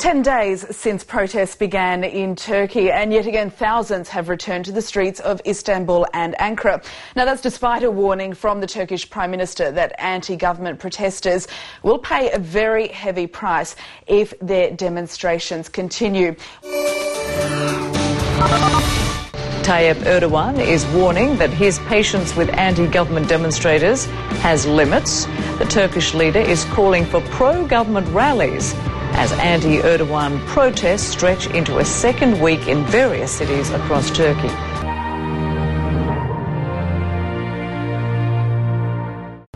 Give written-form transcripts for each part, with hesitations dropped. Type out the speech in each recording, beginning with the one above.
10 days since protests began in Turkey, and yet again thousands have returned to the streets of Istanbul and Ankara. Now that's despite a warning from the Turkish Prime Minister that anti-government protesters will pay a very heavy price if their demonstrations continue. Tayyip Erdogan is warning that his patience with anti-government demonstrators has limits. The Turkish leader is calling for pro-government rallies as anti-Erdogan protests stretch into a second week in various cities across Turkey.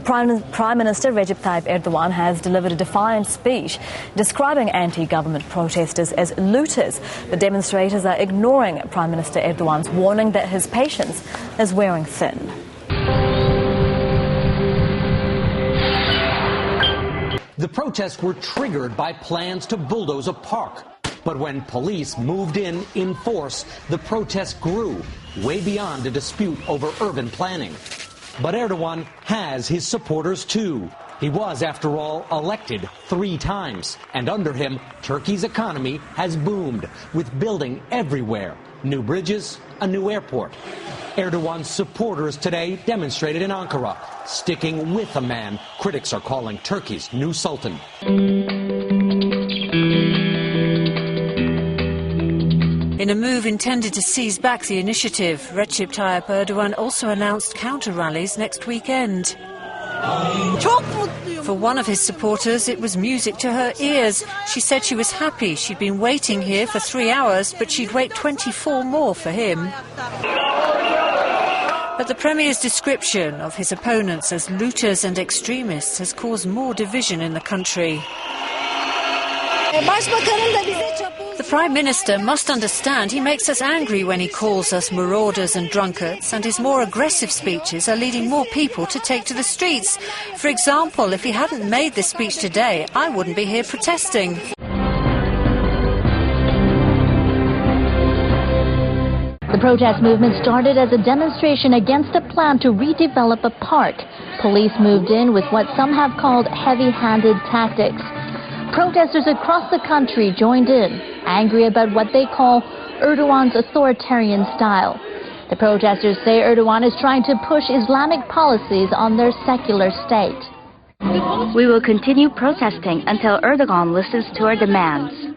Prime Minister Recep Tayyip Erdogan has delivered a defiant speech describing anti-government protesters as looters. The demonstrators are ignoring Prime Minister Erdogan's warning that his patience is wearing thin. The protests were triggered by plans to bulldoze a park. But when police moved in force, the protests grew, way beyond a dispute over urban planning. But Erdogan has his supporters too. He was, after all, elected 3 times. And under him, Turkey's economy has boomed, with building everywhere. New bridges, a new airport. Erdogan's supporters today demonstrated in Ankara, sticking with a man critics are calling Turkey's new sultan. In a move intended to seize back the initiative, Recep Tayyip Erdogan also announced counter-rallies next weekend. For one of his supporters, it was music to her ears. She said she was happy. She'd been waiting here for 3 hours, but she'd wait 24 more for him. But the Premier's description of his opponents as looters and extremists has caused more division in the country. The Prime Minister must understand he makes us angry when he calls us marauders and drunkards, and his more aggressive speeches are leading more people to take to the streets. For example, if he hadn't made this speech today, I wouldn't be here protesting. The protest movement started as a demonstration against a plan to redevelop a park. Police moved in with what some have called heavy-handed tactics. Protesters across the country joined in, angry about what they call Erdogan's authoritarian style. The protesters say Erdogan is trying to push Islamic policies on their secular state. We will continue protesting until Erdogan listens to our demands.